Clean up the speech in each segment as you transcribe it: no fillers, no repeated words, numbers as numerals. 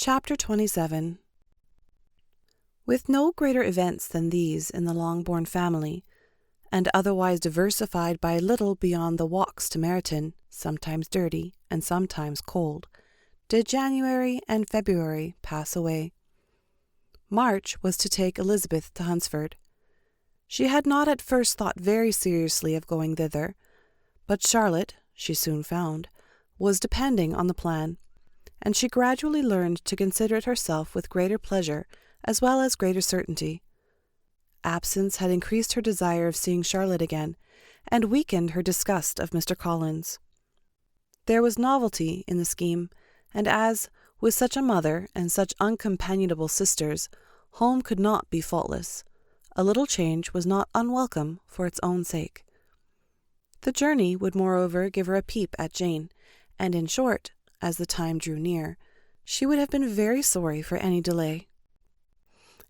Chapter 27. With no greater events than these in the Longbourn family, and otherwise diversified by little beyond the walks to Meryton, sometimes dirty and sometimes cold, did January and February pass away. March was to take Elizabeth to Hunsford. She had not at first thought very seriously of going thither, but Charlotte, she soon found, was depending on the plan, and she gradually learned to consider it herself with greater pleasure as well as greater certainty. Absence had increased her desire of seeing Charlotte again, and weakened her disgust of Mr. Collins. There was novelty in the scheme, and as, with such a mother and such uncompanionable sisters, home could not be faultless, a little change was not unwelcome for its own sake. The journey would moreover give her a peep at Jane, and in short, as the time drew near, she would have been very sorry for any delay.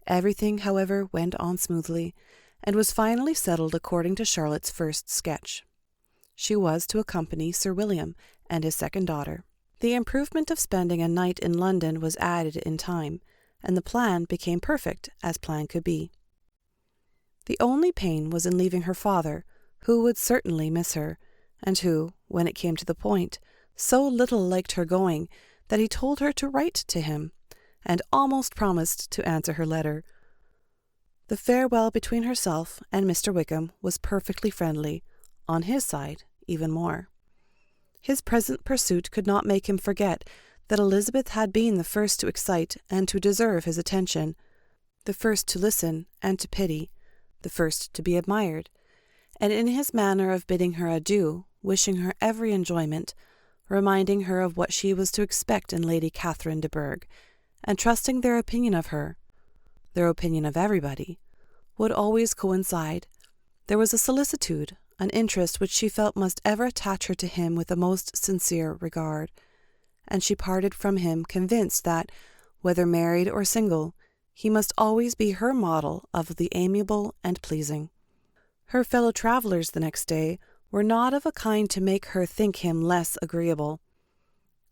Everything, however, went on smoothly, and was finally settled according to Charlotte's first sketch. She was to accompany Sir William and his second daughter. The improvement of spending a night in London was added in time, and the plan became perfect as plan could be. The only pain was in leaving her father, who would certainly miss her, and who, when it came to the point, so little liked her going that he told her to write to him, and almost promised to answer her letter. The farewell between herself and Mr. Wickham was perfectly friendly, on his side even more. His present pursuit could not make him forget that Elizabeth had been the first to excite and to deserve his attention, the first to listen and to pity, the first to be admired, and in his manner of bidding her adieu, wishing her every enjoyment, reminding her of what she was to expect in Lady Catherine de Bourgh, and trusting their opinion of her, their opinion of everybody, would always coincide. There was a solicitude, an interest which she felt must ever attach her to him with the most sincere regard, and she parted from him convinced that, whether married or single, he must always be her model of the amiable and pleasing. Her fellow travellers the next day were not of a kind to make her think him less agreeable.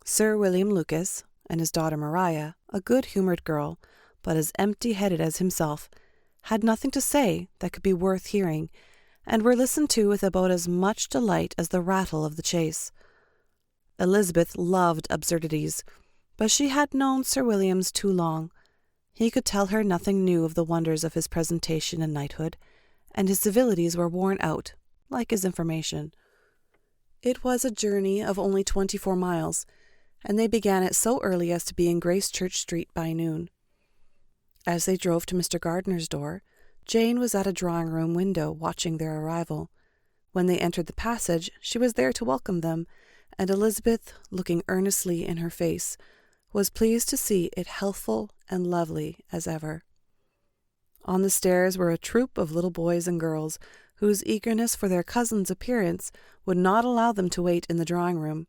Sir William Lucas and his daughter Maria, a good-humoured girl, but as empty-headed as himself, had nothing to say that could be worth hearing, and were listened to with about as much delight as the rattle of the chase. Elizabeth loved absurdities, but she had known Sir William's too long. He could tell her nothing new of the wonders of his presentation and knighthood, and his civilities were worn out, like his information. It was a journey of only 24 miles, and they began it so early as to be in Gracechurch Street by noon. As they drove to Mr. Gardiner's door, Jane was at a drawing-room window watching their arrival. When they entered the passage, she was there to welcome them, and Elizabeth, looking earnestly in her face, was pleased to see it healthful and lovely as ever. On the stairs were a troop of little boys and girls, whose eagerness for their cousin's appearance would not allow them to wait in the drawing-room,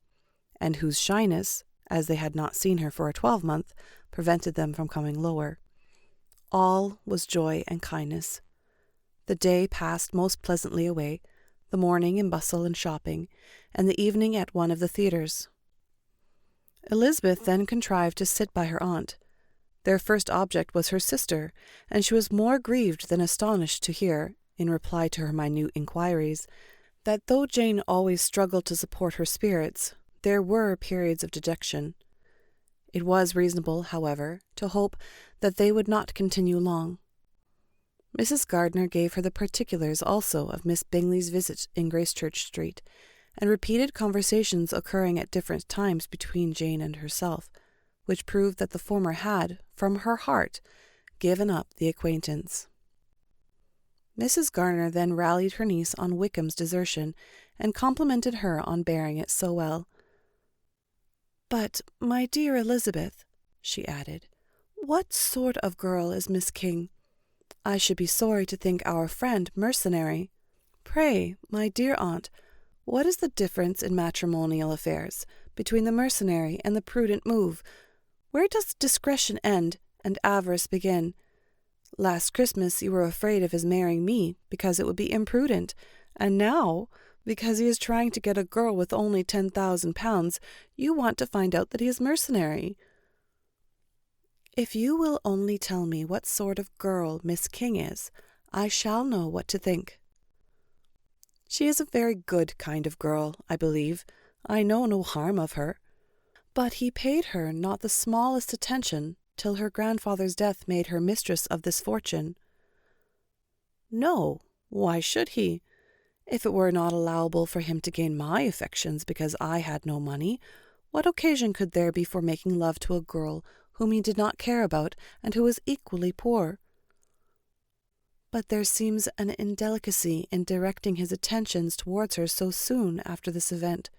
and whose shyness, as they had not seen her for a 12-month, prevented them from coming lower. All was joy and kindness. The day passed most pleasantly away, the morning in bustle and shopping, and the evening at one of the theatres. Elizabeth then contrived to sit by her aunt. Their first object was her sister, and she was more grieved than astonished to hear, in reply to her minute inquiries, that though Jane always struggled to support her spirits, there were periods of dejection. It was reasonable, however, to hope that they would not continue long. Mrs. Gardiner gave her the particulars also of Miss Bingley's visit in Gracechurch Street, and repeated conversations occurring at different times between Jane and herself, which proved that the former had, from her heart, given up the acquaintance. Mrs. Gardiner then rallied her niece on Wickham's desertion, and complimented her on bearing it so well. "But, my dear Elizabeth," she added, "what sort of girl is Miss King? I should be sorry to think our friend mercenary. Pray, my dear aunt, what is the difference in matrimonial affairs between the mercenary and the prudent move? Where does discretion end and avarice begin? Last Christmas you were afraid of his marrying me because it would be imprudent, and now, because he is trying to get a girl with only £10,000, you want to find out that he is mercenary." If you will only tell me what sort of girl Miss King is, I shall know what to think. She is a very good kind of girl, I believe. I know no harm of her. But he paid her not the smallest attention till her grandfather's death made her mistress of this fortune. No, why should he? If it were not allowable for him to gain my affections because I had no money, what occasion could there be for making love to a girl whom he did not care about and who was equally poor? But there seems an indelicacy in directing his attentions towards her so soon after this event.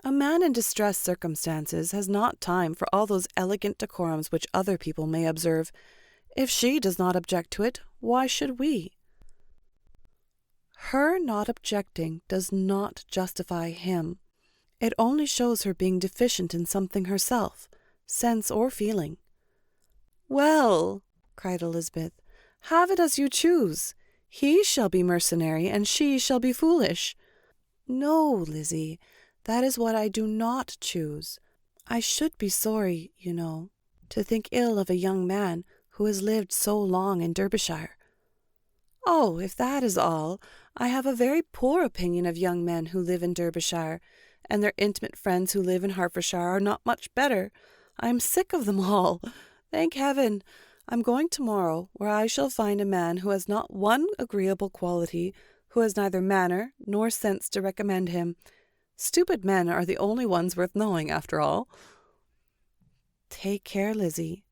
A man in distressed circumstances has not time for all those elegant decorums which other people may observe. If she does not object to it, why should we? Her not objecting does not justify him. It only shows her being deficient in something herself, sense or feeling. "Well," cried Elizabeth, "have it as you choose. He shall be mercenary, and she shall be foolish." "No, Lizzie, that is what I do not choose. I should be sorry, you know, to think ill of a young man who has lived so long in Derbyshire." "Oh, if that is all, I have a very poor opinion of young men who live in Derbyshire, and their intimate friends who live in Hertfordshire are not much better. I am sick of them all. Thank heaven, I'm going tomorrow, where I shall find a man who has not one agreeable quality, who has neither manner nor sense to recommend him. Stupid men are the only ones worth knowing, after all." "Take care, Lizzie.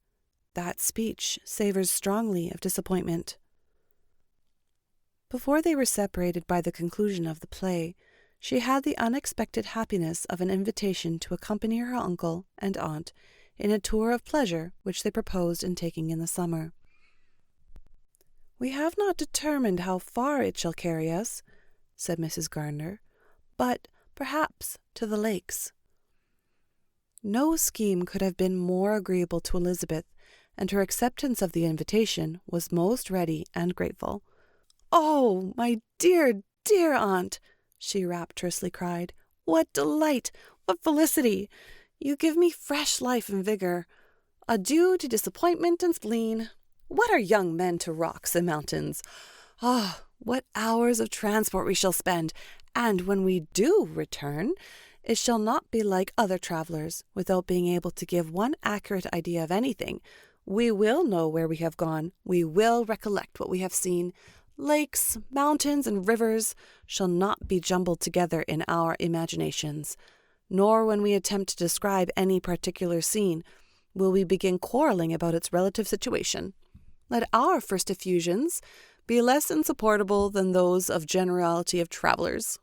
That speech savours strongly of disappointment." Before they were separated by the conclusion of the play, she had the unexpected happiness of an invitation to accompany her uncle and aunt in a tour of pleasure which they proposed in taking in the summer. "We have not determined how far it shall carry us," said Mrs. Gardiner, "but perhaps to the lakes." No scheme could have been more agreeable to Elizabeth, and her acceptance of the invitation was most ready and grateful. "Oh, my dear, dear aunt," she rapturously cried, "what delight, what felicity! You give me fresh life and vigour. Adieu to disappointment and spleen. What are young men to rocks and mountains? Ah, what hours of transport we shall spend, and when we do return, it shall not be like other travellers, without being able to give one accurate idea of anything. We will know where we have gone. We will recollect what we have seen. Lakes, mountains, and rivers shall not be jumbled together in our imaginations, nor when we attempt to describe any particular scene will we begin quarrelling about its relative situation. Let our first effusions be less insupportable than those of generality of travellers."